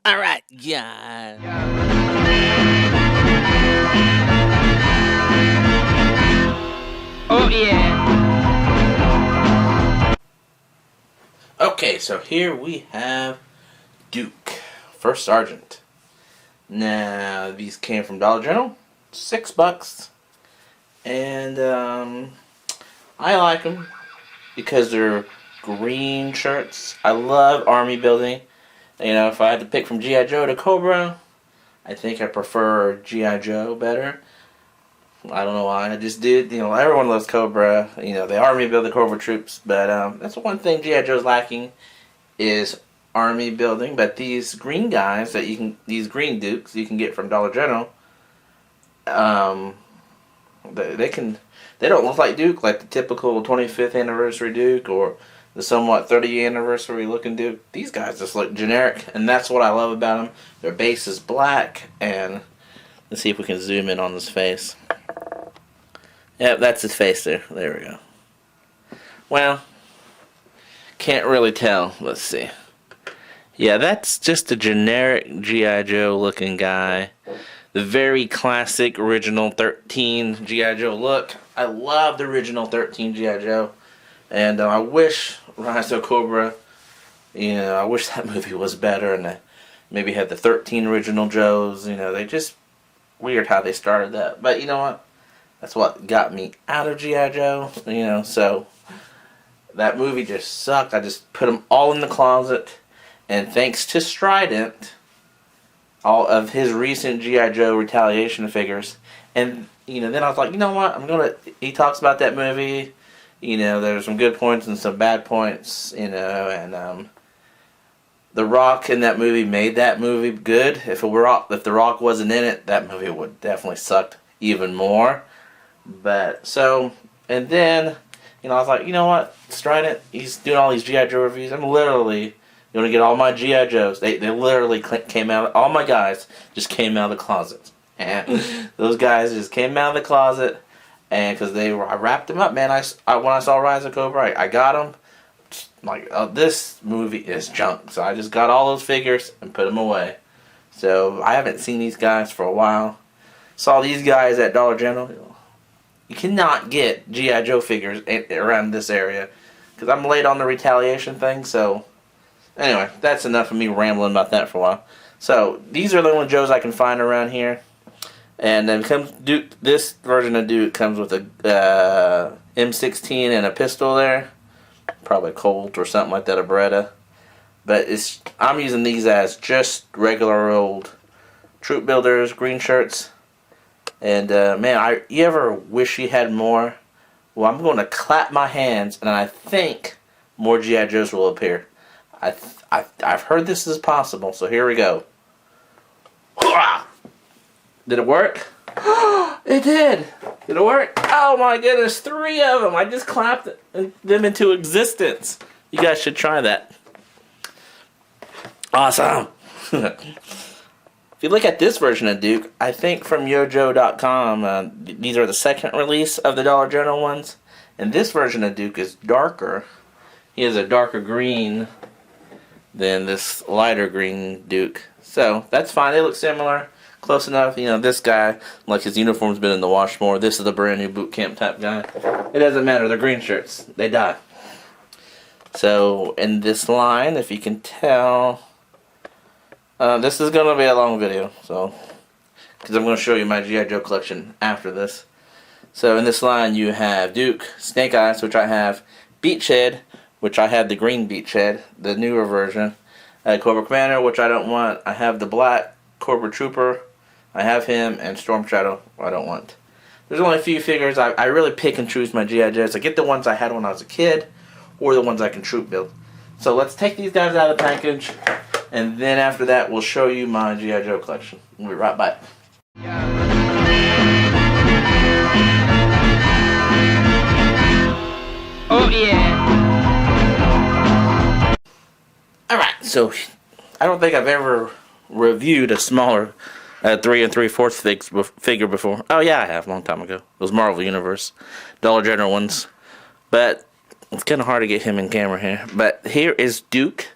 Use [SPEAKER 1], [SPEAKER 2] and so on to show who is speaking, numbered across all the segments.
[SPEAKER 1] All right, yeah.
[SPEAKER 2] Oh yeah.
[SPEAKER 1] Okay, so here we have Duke, First Sergeant. Now, these came from Dollar General, $6. And I like them because they're green shirts. I love army building. You know, if I had to pick from G.I. Joe to Cobra, I think I prefer G.I. Joe better. I don't know why. I just did. You know, everyone loves Cobra. You know, the army build the Cobra troops. But that's one thing G.I. Joe's lacking is army building. But these green guys that these green Dukes you can get from Dollar General, um, they don't look like Duke, like the typical 25th anniversary Duke or the somewhat 30th anniversary looking Duke. These guys just look generic, and that's what I love about them. Their base is black, and let's see if we can zoom in on his face. Yep, that's his face there. There we go. Well, can't really tell. Let's see. Yeah, that's just a generic G.I. Joe looking guy. The very classic original 13 G.I. Joe look. I love the original 13 G.I. Joe. And I wish Rise of Cobra, you know, I wish that movie was better and maybe had the 13 original Joes. You know, they just, weird how they started that. But you know what? That's what got me out of G.I. Joe, you know, so that movie just sucked. I just put them all in the closet. And thanks to Strident, all of his recent G.I. Joe retaliation figures. And, you know, then I was like, you know what? He talks about that movie. You know, there's some good points and some bad points, you know, and The Rock in that movie made that movie good. If The Rock wasn't in it, that movie would definitely sucked even more. But, so, and then, you know, I was like, you know what? Strident, he's doing all these G.I. Joe reviews. I'm literally going to get all my G.I. Joes. They literally came out, all my guys just came out of the closet. And those guys just came out of the closet, and because I wrapped them up, man. When I saw Rise of Cobra, I got them. Like, oh, this movie is junk. So I just got all those figures and put them away. So I haven't seen these guys for a while. Saw these guys at Dollar General. You cannot get G.I. Joe figures around this area because I'm late on the retaliation thing. So anyway, that's enough of me rambling about that for a while. So these are the only Joes I can find around here. And then this version of Duke comes with a M16 and a pistol there. Probably a Colt or something like that, a Beretta. But I'm using these as just regular old troop builders, green shirts. And man, you ever wish you had more? Well, I'm going to clap my hands, and I think more G.I. Joes will appear. I've heard this is possible, so here we go. Did it work? It did! Did it work? Oh my goodness, 3 of them! I just clapped them into existence. You guys should try that. Awesome! If you look at this version of Duke, I think from Yojo.com, these are the second release of the Dollar General ones. And this version of Duke is darker. He has a darker green than this lighter green Duke. So, that's fine. They look similar. Close enough. You know, this guy, like his uniform's been in the wash more. This is the brand new boot camp type guy. It doesn't matter. They're green shirts. They die. So, in this line, if you can tell, this is going to be a long video. So, because I'm going to show you my G.I. Joe collection after this. So, in this line, you have Duke, Snake Eyes, which I have, Beachhead, which I have the green Beachhead, the newer version. Cobra Commander, which I don't want. I have the black Cobra Trooper. I have him, and Storm Shadow, I don't want. There's only a few figures. I really pick and choose my G.I. Joes. I get the ones I had when I was a kid, or the ones I can troop build. So let's take these guys out of the package, and then after that, we'll show you my G.I. Joe collection. We'll be right back.
[SPEAKER 2] Oh yeah.
[SPEAKER 1] Alright, so I don't think I've ever reviewed a smaller 3 3/4 figure before. Oh yeah, I have, a long time ago. Those Marvel Universe Dollar General ones. But it's kind of hard to get him in camera here. But here is Duke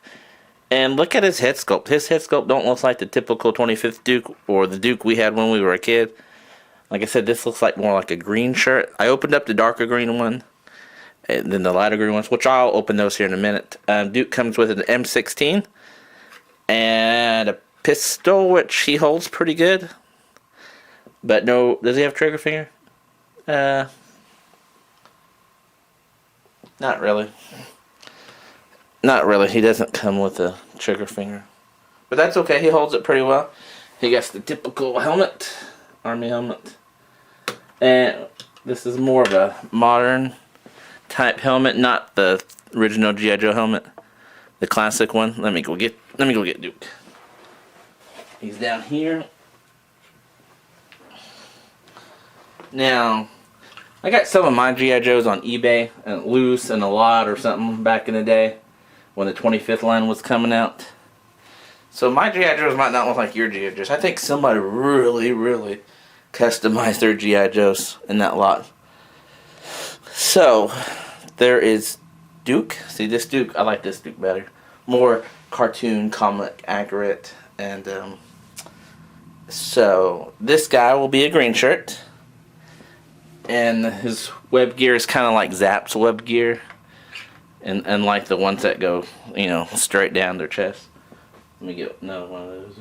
[SPEAKER 1] And look at his head sculpt. His head sculpt don't look like the typical 25th Duke or the Duke we had when we were a kid. Like I said, this looks like more like a green shirt. I opened up the darker green one, and then the lighter green ones, which I'll open those here in a minute. Duke comes with an M16 and a pistol, which he holds pretty good. But no, does he have trigger finger? Not really. Not really. He doesn't come with a trigger finger. But that's okay. He holds it pretty well. He gets the typical helmet. Army helmet. And this is more of a modern type helmet. Not the original G.I. Joe helmet. The classic one. Let me go get Duke. He's down here. Now, I got some of my G.I. Joes on eBay. And loose and a lot or something back in the day. When the 25th line was coming out. So my G.I. Joes might not look like your G.I. Joes. I think somebody really, really customized their G.I. Joes in that lot. So, there is Duke. See, this Duke, I like this Duke better. More cartoon, comic accurate. And, so, this guy will be a green shirt. And his web gear is kind of like Zap's web gear. And like the ones that go, you know, straight down their chest. Let me get another one of those.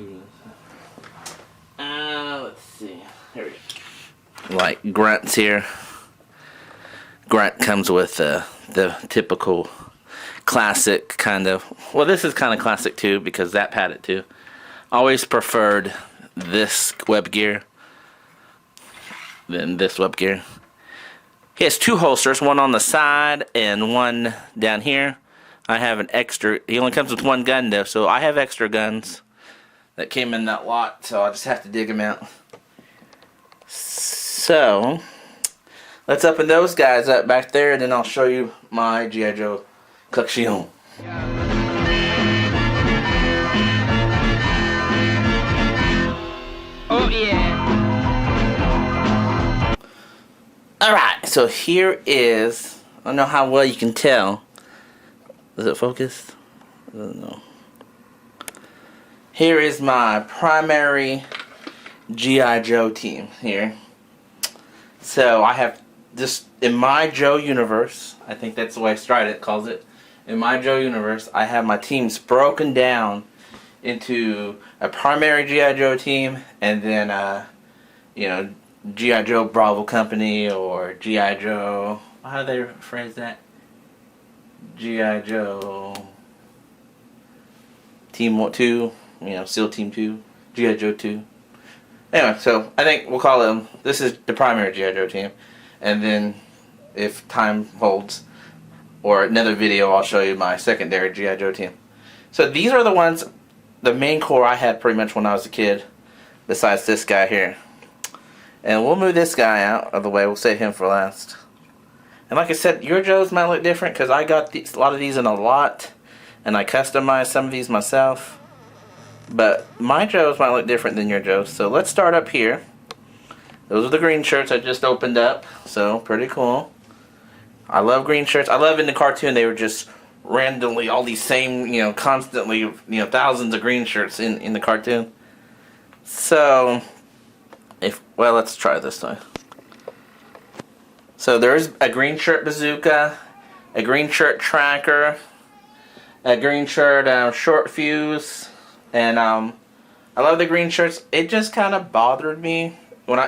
[SPEAKER 1] Let's see. Here we go. Like Grunt's here. Grunt comes with the typical classic kind of. Well, this is kind of classic too because Zap had it too. Always preferred this web gear than this web gear. He has two holsters, one on the side and one down here. I have an extra. He only comes with one gun though, so I have extra guns that came in that lot, so I just have to dig them out. So, let's open those guys up back there, and then I'll show you my G.I. Joe collection.
[SPEAKER 2] Oh yeah.
[SPEAKER 1] Alright, so here is, I don't know how well you can tell. Is it focused? I don't know. Here is my primary G.I. Joe team here. So I have this, in my Joe universe, I think that's the way Strident calls it. In my Joe universe, I have my teams broken down into a primary G.I. Joe team and then, you know, G.I. Joe Bravo Company or G.I. Joe, how do they phrase that? G.I. Joe Team 2, you know, SEAL Team 2, G.I. Joe 2. Anyway, so I think we'll call them, this is the primary G.I. Joe team. And then, if time holds, or another video, I'll show you my secondary G.I. Joe team. So these are the ones, the main core I had pretty much when I was a kid, besides this guy here. And we'll move this guy out of the way. We'll save him for last. And like I said, your Joes might look different because I got these, a lot of these in a lot. And I customized some of these myself. But my Joes might look different than your Joes. So let's start up here. Those are the green shirts I just opened up. So, pretty cool. I love green shirts. I love in the cartoon they were just randomly all these same, you know, constantly, you know, thousands of green shirts in the cartoon. So... well, let's try this time. So there's a green shirt bazooka, a green shirt tracker, a green shirt short fuse, and I love the green shirts. It just kind of bothered me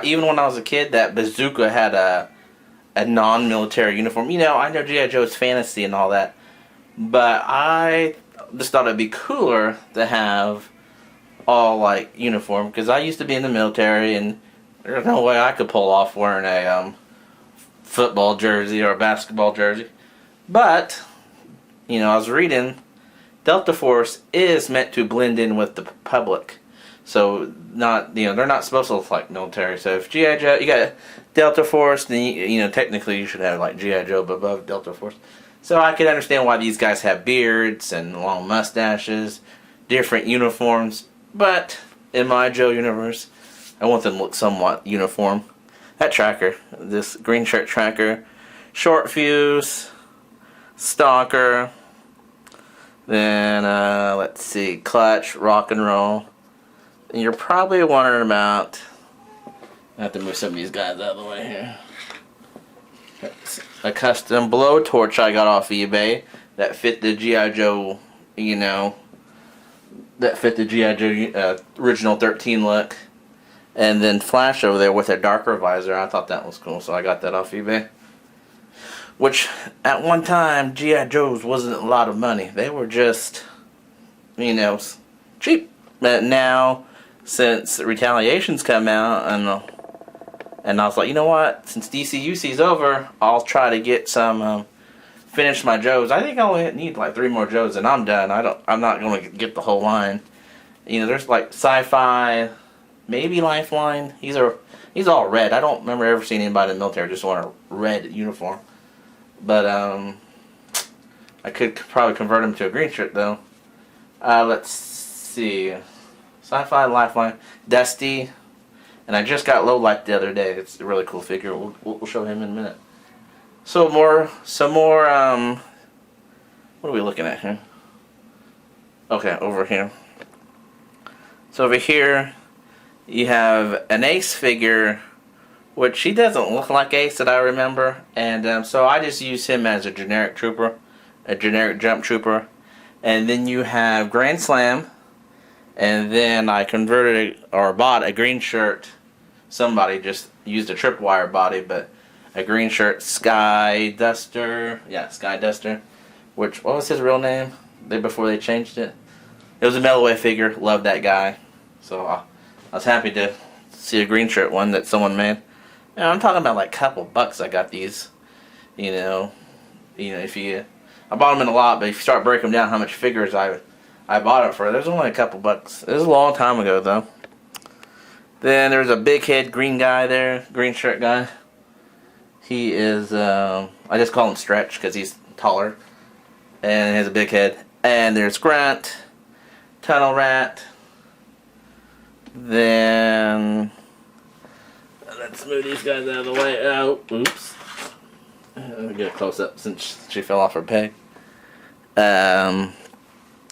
[SPEAKER 1] even when I was a kid that bazooka had a non-military uniform. You know, I know G.I. Joe's fantasy and all that, but I just thought it'd be cooler to have all like uniform because I used to be in the military and there's no way I could pull off wearing a football jersey or a basketball jersey. But, you know, I was reading, Delta Force is meant to blend in with the public. So, not, you know, they're not supposed to look like military. So, if G.I. Joe, you got Delta Force, then, you know, technically you should have, like, G.I. Joe above Delta Force. So, I can understand why these guys have beards and long mustaches, different uniforms. But, in my Joe universe, I want them to look somewhat uniform. That tracker, this green shirt tracker, short fuse, stalker, Then, let's see, Clutch, Rock and Roll. And you're probably wondering about... I have to move some of these guys out of the way here. That's a custom blowtorch I got off eBay that fit the G.I. Joe, you know, that fit the G.I. Joe original 13 look. And then Flash over there with a darker visor. I thought that was cool, so I got that off eBay. Which, at one time, G.I. Joe's wasn't a lot of money. They were just, you know, cheap. But now, since Retaliation's come out, and I was like, you know what? Since DCUC's over, I'll try to get some, finish my Joes. I think I only need like 3 more Joes, and I'm done. I'm not going to get the whole line. You know, there's like Sci-Fi, maybe Lifeline. He's all red. I don't remember ever seeing anybody in the military just wear a red uniform. But, I could probably convert him to a green shirt, though. Let's see. Sci-Fi, Lifeline, Dusty, and I just got Low Light the other day. It's a really cool figure. We'll show him in a minute. Some more, what are we looking at here? Okay, over here. So over here, you have an Ace figure, which he doesn't look like Ace that I remember, and so I just use him as a generic trooper, a generic jump trooper. And then you have Grand Slam, and then I converted or bought a green shirt. Somebody just used a tripwire body, but a green shirt, Sky Duster. Yeah, Sky Duster. Which, what was his real name? Before they changed it. It was a Melloway figure. Loved that guy. So I was happy to see a green shirt one that someone made. And I'm talking about like a couple bucks. I got these. You know, if you, I bought them in a lot, but if you start breaking them down, how much figures I bought it for, there's only a couple bucks. It was a long time ago though. Then there's a big head green guy there, green shirt guy. He is, I just call him Stretch because he's taller and he has a big head. And there's Grant, Tunnel Rat. Then let's move these guys out of the way. Oh, oops. Let me get a close up since she fell off her peg.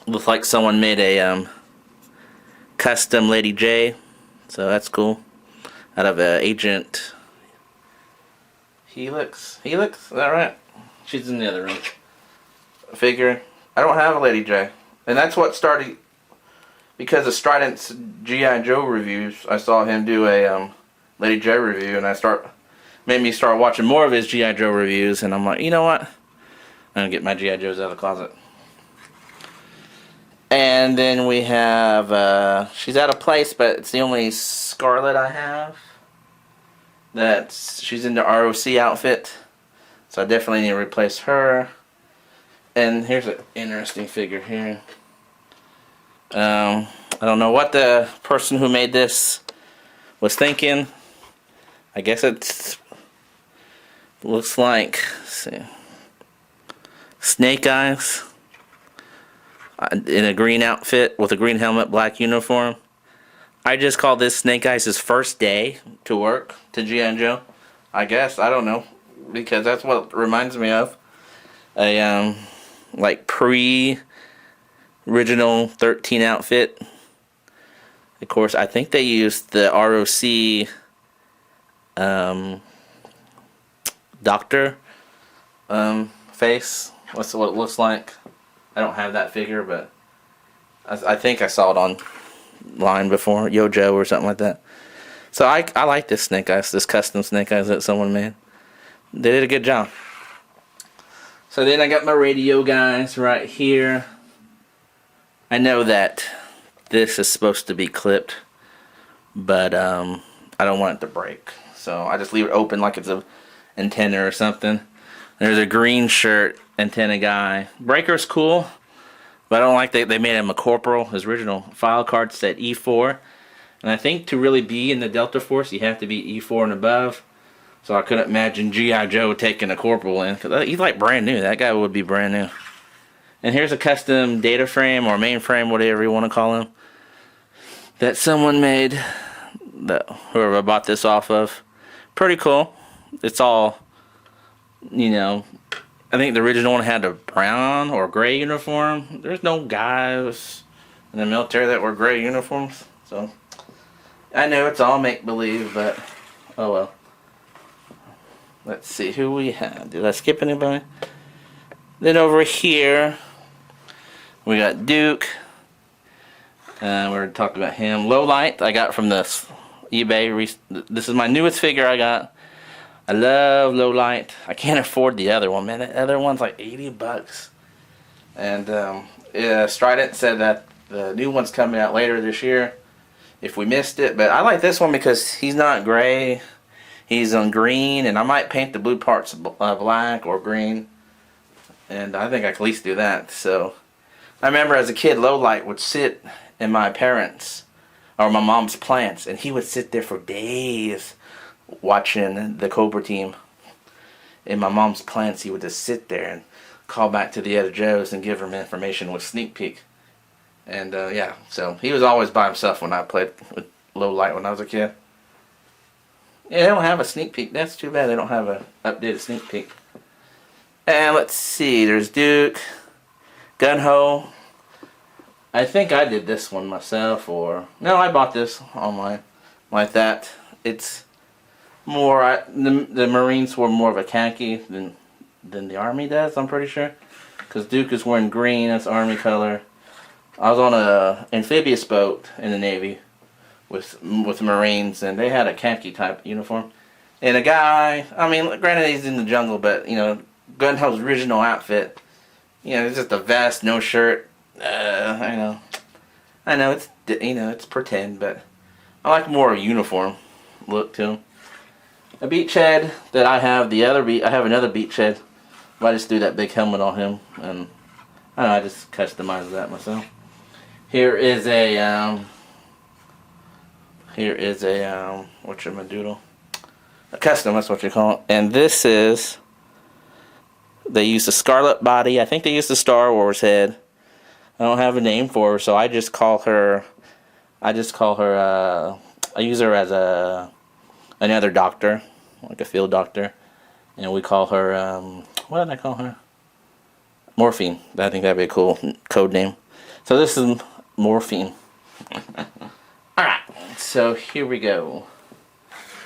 [SPEAKER 1] Looks like someone made a custom Lady J, so that's cool. Out of Agent Helix. Helix? Is that right? She's in the other room. Figure. I don't have a Lady J, and that's what started because of Strident's G.I. Joe reviews. I saw him do a Lady J review, and made me start watching more of his G.I. Joe reviews, and I'm like, you know what? I'm gonna get my G.I. Joes out of the closet. And then we have, she's out of place, but it's the only Scarlet I have. She's in the ROC outfit, so I definitely need to replace her. And here's an interesting figure here. I don't know what the person who made this was thinking. I guess it looks like, let's see, Snake Eyes in a green outfit with a green helmet, black uniform. I just call this Snake Eyes' first day to work to G.I. Joe. I guess, I don't know, because that's what it reminds me of. A like pre-original 13 outfit. Of course, I think they used the ROC Doctor face. That's what it looks like. I don't have that figure, but I think I saw it online before, Yojo or something like that. So I like this Snake Eyes, this custom Snake Eyes that someone made. They did a good job. So then I got my radio guys right here. I know that this is supposed to be clipped, but I don't want it to break. So I just leave it open like it's an antenna or something. There's a green shirt antenna guy. Breaker's cool, but I don't like they made him a corporal. His original file card said E4. And I think to really be in the Delta Force, you have to be E4 and above. So I couldn't imagine G.I. Joe taking a corporal in. Cause he's like brand new. That guy would be brand new. And here's a custom data frame or mainframe, whatever you want to call him, that someone made. Whoever I bought this off of. Pretty cool. It's all, you know, I think the original one had a brown or gray uniform. There's no guys in the military that wear gray uniforms. So, I know it's all make-believe, but oh well. Let's see who we have. Did I skip anybody? Then over here, we got Duke. We're talking about him. Lowlight, I got from this eBay. This is my newest figure I got. I love Lowlight. I can't afford the other one, man. The other one's like $80. And yeah, Strident said that the new one's coming out later this year, if we missed it. But I like this one because he's not gray. He's on green, and I might paint the blue parts black or green. And I think I can at least do that. So I remember as a kid, Lowlight would sit in my parents' or my mom's plants, and he would sit there for days watching the Cobra team. In my mom's plants, he would just sit there and call back to the other Joes and give them information with sneak peek. And yeah, so he was always by himself when I played with Lowlight when I was a kid. Yeah, they don't have a sneak peek. That's too bad they don't have a updated sneak peek. And let's see, there's Duke, Gunho. I think I did this one myself, or no, I bought this online like that. It's more the Marines wore more of a khaki than the Army does. I'm pretty sure, because Duke is wearing green. That's Army color. I was on a amphibious boat in the Navy with Marines, and they had a khaki type uniform. And a guy, I mean, granted he's in the jungle, but you know, Gunho's original outfit, you know, it's just a vest, no shirt. I know it's it's pretend, but I like more a uniform look to him. A beachhead that I have I have another beachhead, but I just threw that big helmet on him, and I don't know, I just customized that myself. Here is a whatchamadoodle, a custom, that's what you call it. And this is, they used a Scarlet body. I think they used the Star Wars head. I don't have a name for her, so I use her as another doctor, like a field doctor, and we call her, what did I call her? Morphine. I think that'd be a cool code name. So this is Morphine. Alright, so here we go.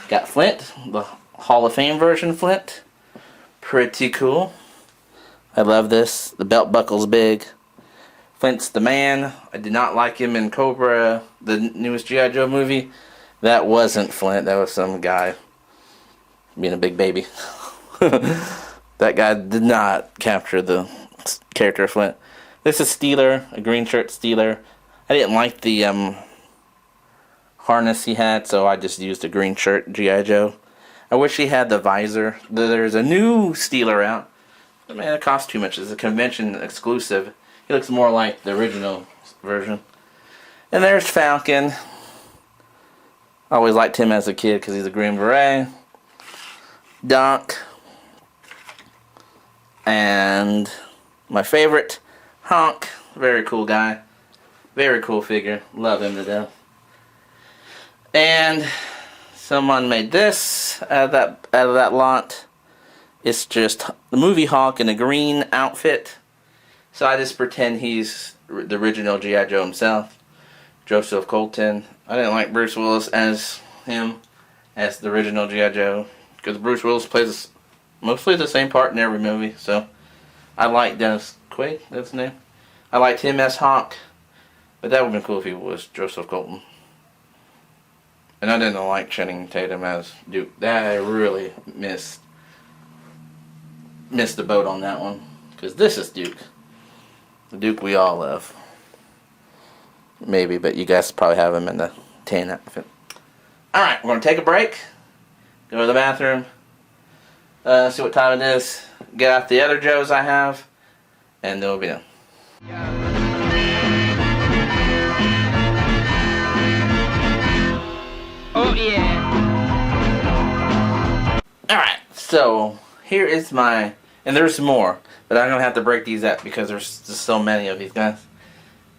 [SPEAKER 1] Got Flint, the Hall of Fame version Flint. Pretty cool. I love this. The belt buckle's big. Flint's the man. I did not like him in Cobra, the newest G.I. Joe movie. That wasn't Flint. That was some guy being a big baby. That guy did not capture the character of Flint. This is Steeler, a green shirt Steeler. I didn't like the harness he had, so I just used a green shirt G.I. Joe. I wish he had the visor. There's a new Steeler out. But man, it costs too much. It's a convention exclusive. He looks more like the original version. And there's Falcon. I always liked him as a kid because he's a Green Beret. Dunk. And my favorite, Honk. Very cool guy. Very cool figure. Love him to death. And someone made this out of that lot. It's just the movie Hawk in a green outfit. So I just pretend he's the original G.I. Joe himself, Joseph Colton. I didn't like Bruce Willis as him, as the original G.I. Joe, because Bruce Willis plays mostly the same part in every movie. So I like Dennis Quaid, that's his name. I liked him as Hawk, but that would have been cool if he was Joseph Colton. And I didn't like Channing Tatum as Duke. That I really missed the boat on that one, because this is Duke. The Duke we all love. Maybe, but you guys probably have him in the tan outfit. Alright, we're going to take a break. Go to the bathroom. See what time it is. Get out the other Joes I have. And then we'll be done.
[SPEAKER 2] Oh yeah.
[SPEAKER 1] Alright, so here is my... And there's more, but I'm going to have to break these up because there's just so many of these guys.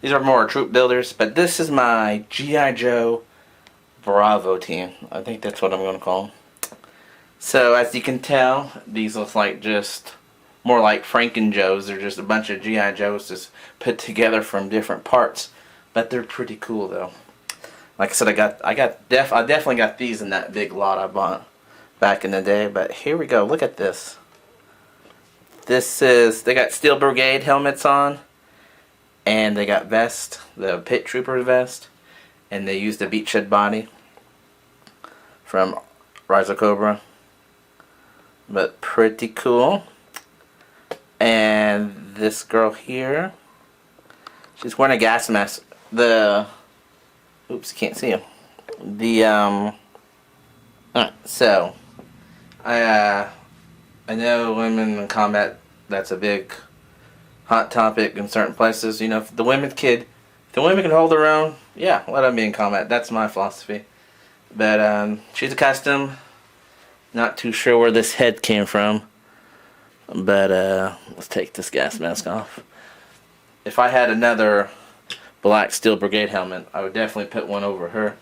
[SPEAKER 1] These are more troop builders, but this is my G.I. Joe Bravo team. I think that's what I'm going to call them. So as you can tell, these look like just more like Franken-Joes. They're just a bunch of GI Joes just put together from different parts, but they're pretty cool though. Like I said, I definitely got these in that big lot I bought back in the day. But here we go. Look at this. They got Steel Brigade helmets on, and they got vest, the Pit Trooper vest, and they used the beachhead body from Rise of Cobra. But pretty cool. And this girl here, she's wearing a gas mask. Oops, can't see him. Alright, so I know women in combat, that's a big hot topic in certain places. You know, if the women can hold their own, yeah, let them be in combat. That's my philosophy. But she's a custom. Not too sure where this head came from. But let's take this gas mask off. If I had another black Steel Brigade helmet, I would definitely put one over her.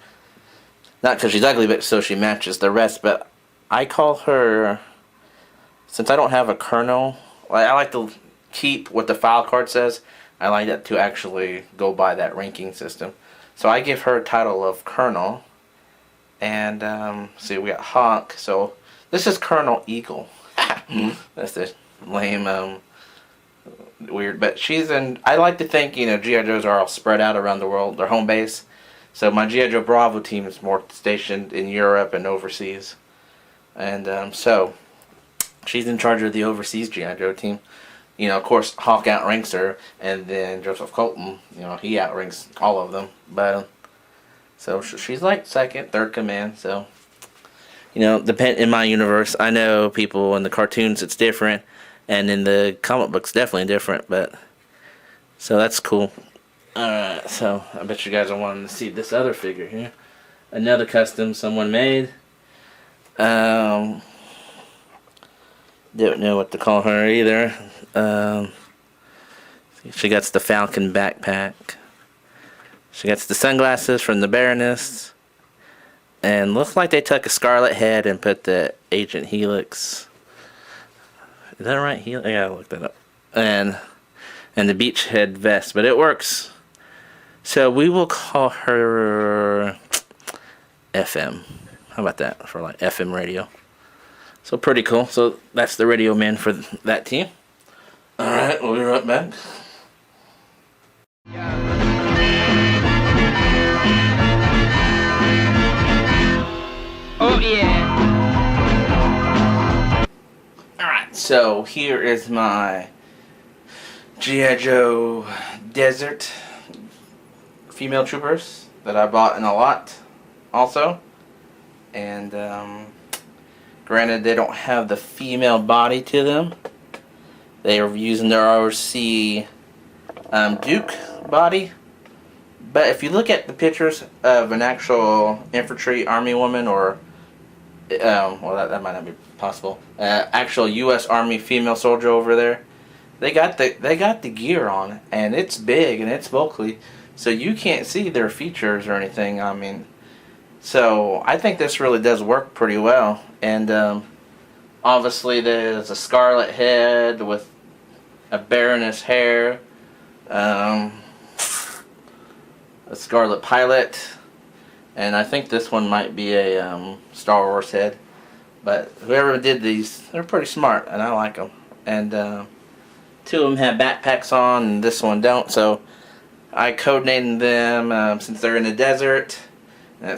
[SPEAKER 1] Not because she's ugly, but so she matches the rest. But I call her, since I don't have a colonel, I like to keep what the file card says. I like that to actually go by that ranking system. So I give her a title of Colonel. And see, we got Hawk. So this is Colonel Eagle. That's the lame, weird. But she's in. I like to think, you know, GI Joes are all spread out around the world. Their home base. So my GI Joe Bravo team is more stationed in Europe and overseas. And so she's in charge of the overseas GI Joe team. You know, of course, Hawk outranks her, and then Joseph Colton, you know, he outranks all of them. But so she's like second, third command. So, you know, in my universe, I know people in the cartoons it's different, and in the comic books definitely different. But so that's cool. Alright, so I bet you guys are wanting to see this other figure here. Another custom someone made. Don't know what to call her either. She gets the Falcon backpack. She gets the sunglasses from the Baroness. And looks like they took a Scarlet head and put the Agent Helix. Is that right? I gotta look that up. And the beachhead vest, but it works. So we will call her FM. How about that for like FM radio? So pretty cool. So that's the radio man for that team. Alright, we'll be right back.
[SPEAKER 2] Oh yeah.
[SPEAKER 1] Alright, so here is my G.I. Joe Desert female troopers that I bought in a lot also. And granted, they don't have the female body to them. They are using their RC Duke body. But if you look at the pictures of an actual infantry army woman, or well, that might not be possible. Actual U.S. Army female soldier over there, they got the gear on, and it's big and it's bulky, so you can't see their features or anything. I mean, so I think this really does work pretty well. And obviously there's a Scarlet head with a Baroness hair, a Scarlet pilot, and I think this one might be a Star Wars head. But whoever did these, they're pretty smart, and I like them. And two of them have backpacks on, and this one don't. So I codenamed them since they're in the desert.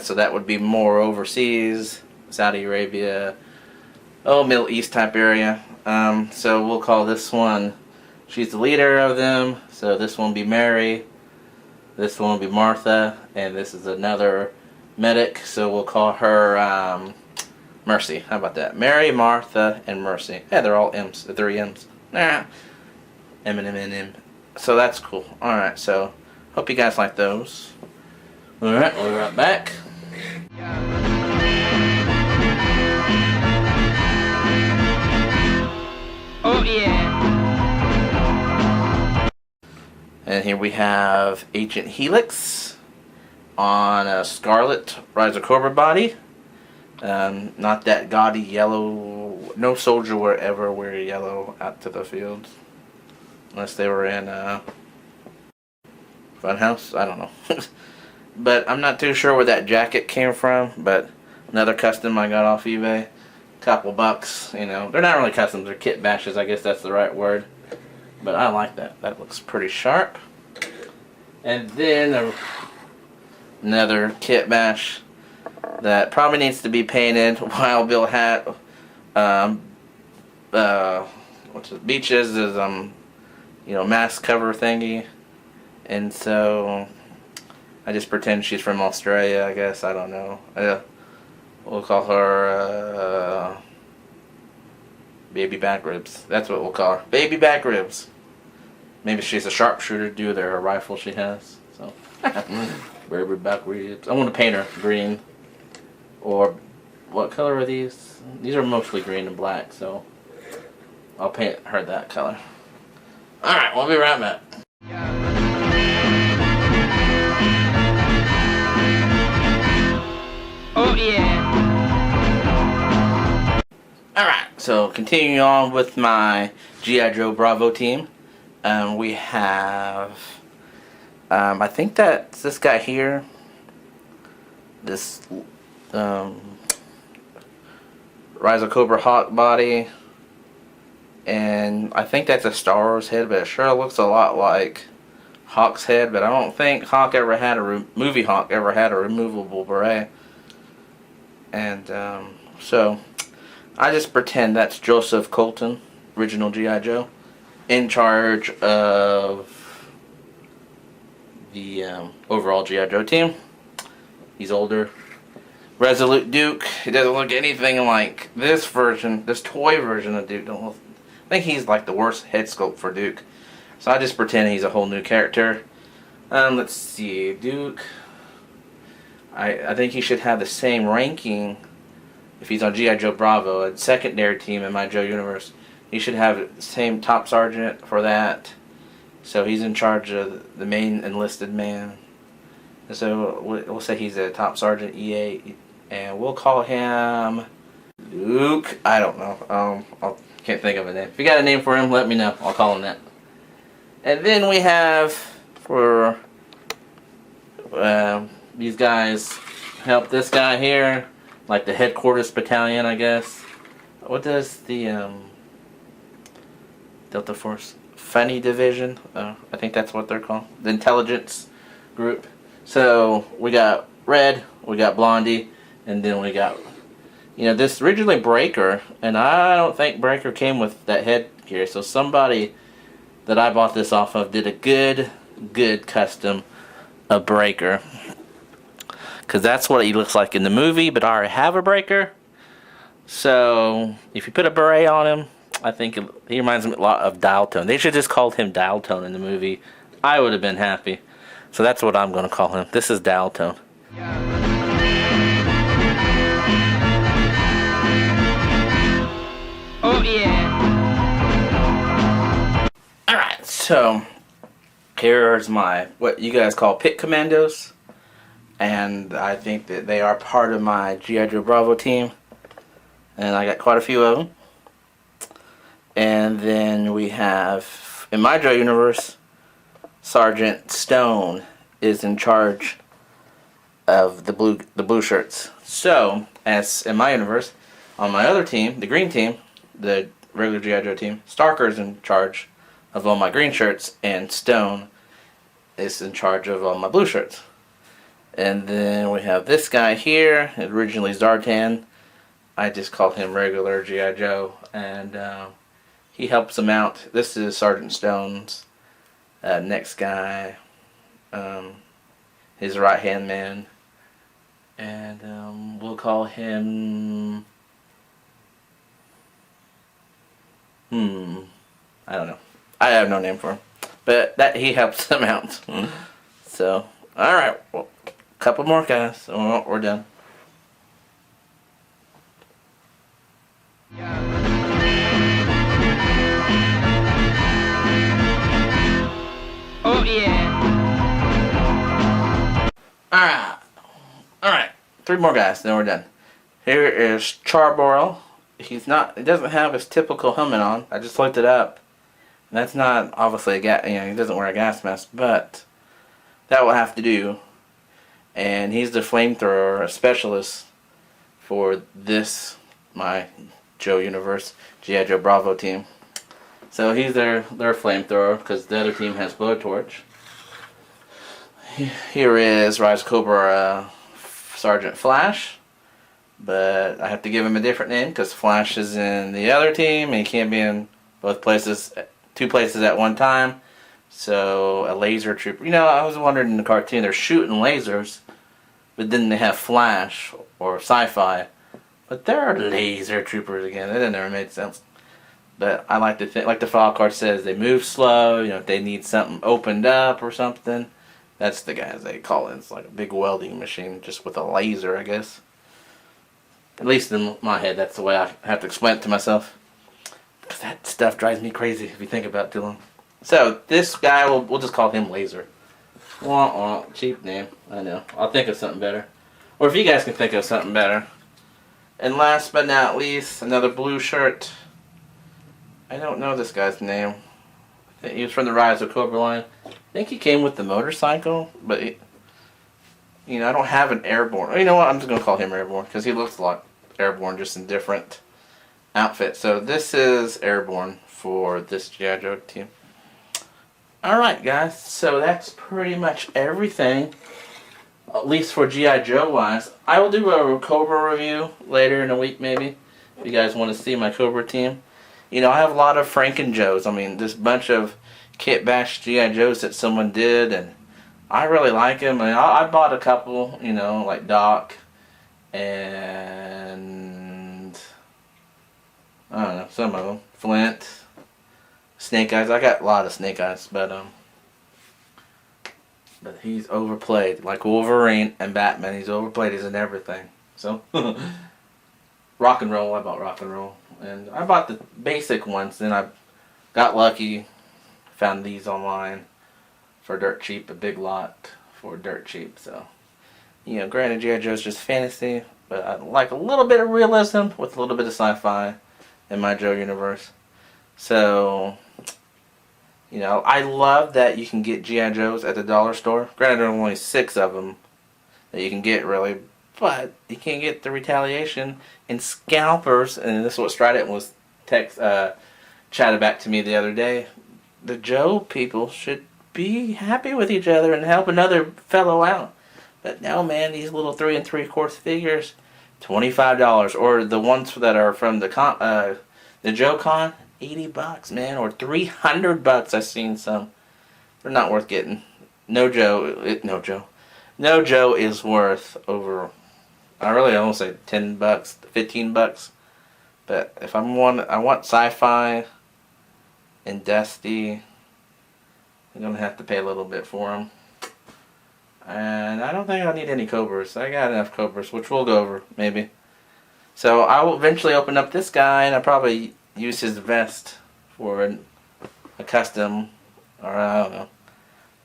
[SPEAKER 1] So that would be more overseas, Saudi Arabia, Middle East type area. So we'll call this one, she's the leader of them. So this one will be Mary, this one will be Martha, and this is another medic. So we'll call her Mercy. How about that? Mary, Martha, and Mercy. Yeah, they're all M's. The three M's. Nah. M and M and M. So that's cool. Alright, so hope you guys like those. Alright, we'll be right back.
[SPEAKER 2] Oh yeah.
[SPEAKER 1] And here we have Agent Helix on a Scarlet Rise of Cobra body. Not that gaudy yellow no soldier would ever wear yellow out to the field. Unless they were in Funhouse. I don't know. But I'm not too sure where that jacket came from. But another custom I got off eBay. Couple bucks, you know. They're not really customs, they're kit bashes, I guess that's the right word. But I like that. That looks pretty sharp. And then another kit bash that probably needs to be painted. Wild Bill hat. What's it? Beaches is mask cover thingy. And so I just pretend she's from Australia, I guess. I don't know. We'll call her Baby Back Ribs. That's what we'll call her. Baby Back Ribs. Maybe she's a sharpshooter due to her rifle she has. So Baby Back Ribs. I want to paint her green. Or what color are these? These are mostly green and black, so I'll paint her that color. Alright, we'll be right back.
[SPEAKER 2] Oh yeah.
[SPEAKER 1] Alright, so continuing on with my G.I. Joe Bravo team. We have I think that's this guy here. This Rise of Cobra Hawk body. And I think that's a Star Wars head, but it sure looks a lot like Hawk's head, but I don't think Hawk ever had movie Hawk ever had a removable beret. And so I just pretend that's Joseph Colton, original G.I. Joe, in charge of the overall G.I. Joe team. He's older. Resolute Duke. He doesn't look anything like this version, this toy version of Duke. I think he's like the worst head sculpt for Duke. So I just pretend he's a whole new character. Let's see, Duke. I think he should have the same ranking if he's on G.I. Joe Bravo, a secondary team in my Joe universe. He should have the same top sergeant for that. So he's in charge of the main enlisted man. So we'll say he's a top sergeant E8, and we'll call him Luke. I don't know. I can't think of a name. If you got a name for him, let me know. I'll call him that. And then we have for these guys help this guy here, like the headquarters battalion, I guess. What does the Delta Force Funny Division? I think that's what they're called. The intelligence group. So we got Red, we got Blondie, and then we got, this originally Breaker, and I don't think Breaker came with that headgear. So somebody that I bought this off of did a good custom of Breaker. Because that's what he looks like in the movie, but I already have a Breaker. So if you put a beret on him, I think he reminds me a lot of Dial Tone. They should just called him Dial Tone in the movie. I would have been happy. So that's what I'm going to call him. This is Dial Tone.
[SPEAKER 2] Oh yeah.
[SPEAKER 1] Alright, so here's my, what you guys call pit commandos. And I think that they are part of my G.I. Joe Bravo team. And I got quite a few of them. And then we have, in my Joe universe, Sergeant Stone is in charge of the blue shirts. So, as in my universe, on my other team, the green team, the regular G.I. Joe team, Starker's in charge of all my green shirts, and Stone is in charge of all my blue shirts. And then we have this guy here, originally Zartan. I just call him regular G.I. Joe, and he helps him out. This is Sergeant Stone's next guy, his right-hand man, and we'll call him, I don't know. I have no name for him, but that he helps him out. So, alright, well, couple more guys, and we're done.
[SPEAKER 2] Oh yeah.
[SPEAKER 1] Alright, 3 more guys, then we're done. Here is Charborough, he's not. He doesn't have his typical helmet on. I just looked it up. And that's not obviously a gas. You know, he doesn't wear a gas mask, but that will have to do. And he's the flamethrower specialist for this my Joe Universe G.I. Joe Bravo team. So he's their flamethrower because the other team has blowtorch. Here is Rise Cobra Sergeant Flash, but I have to give him a different name because Flash is in the other team and he can't be in both places, two places at one time. So a laser trooper. You know, I was wondering in the cartoon they're shooting lasers, but then they have Flash or Sci-Fi, but they're laser troopers again. That never made sense. But I like to think, like the file card says, they move slow. You know, if they need something opened up or something. That's the guys they call it. It's like a big welding machine just with a laser, I guess. At least in my head, that's the way I have to explain it to myself. Because that stuff drives me crazy if you think about it too long. So, this guy, we'll just call him Laser. Wah, wah, cheap name. I know. I'll think of something better. Or if you guys can think of something better. And last but not least, another blue shirt. I don't know this guy's name. He was from the Rise of Cobra line. I think he came with the motorcycle, but he, you know, I don't have an Airborne. You know what? I'm just gonna call him Airborne because he looks like Airborne, just in different outfits. So this is Airborne for this G.I. Joe team. All right, guys. So that's pretty much everything, at least for G.I. Joe wise. I will do a Cobra review later in the week, maybe. If you guys want to see my Cobra team. You know, I have a lot of Franken Joes. I mean, this bunch of Kit Bash G.I. Joes that someone did, and I really like them. I mean, I bought a couple, you know, like Doc, and I don't know, some of them. Flint, Snake Eyes. I got a lot of Snake Eyes, but he's overplayed. Like Wolverine and Batman, he's overplayed. He's in everything. So, Rock and Roll, I bought Rock and Roll. And I bought the basic ones, then I got lucky, found these online for dirt cheap, a big lot for dirt cheap. So, you know, granted G.I. Joe's just fantasy, but I like a little bit of realism with a little bit of sci-fi in my Joe universe. So, you know, I love that you can get G.I. Joes at the dollar store. Granted, there are only 6 of them that you can get, really, but you can't get the Retaliation and Scalpers, and this is what Strident was chatted back to me the other day. The Joe people should be happy with each other and help another fellow out. But no, man, these little 3 3/4 figures, $25, or the ones that are from the Joe Con, $80, man, or $300. I've seen some. They're not worth getting. No Joe is worth over. I really almost say $10, $15. But if I want Sci-Fi and Dusty, I'm gonna have to pay a little bit for them. And I don't think I need any Cobras. I got enough Cobras, which we'll go over maybe. So I will eventually open up this guy, and I'll probably use his vest for a custom, or I don't know.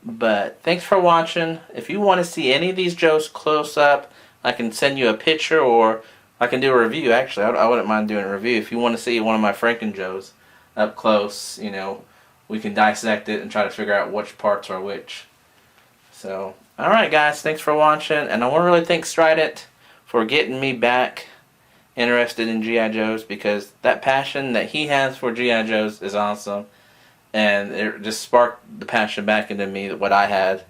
[SPEAKER 1] But thanks for watching. If you want to see any of these Joes close up, I can send you a picture, or I can do a review. Actually, I wouldn't mind doing a review. If you want to see one of my Franken Joes up close, you know, we can dissect it and try to figure out which parts are which. So, alright guys, thanks for watching. And I want to really thank Strident for getting me back interested in G.I. Joes, because that passion that he has for G.I. Joes is awesome. And it just sparked the passion back into me, what I had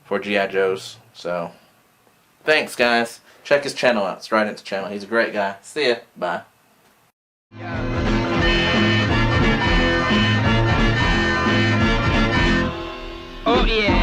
[SPEAKER 1] for G.I. Joes. So, thanks guys. Check his channel out, Strident's channel. He's a great guy. See ya. Bye.
[SPEAKER 2] Oh yeah.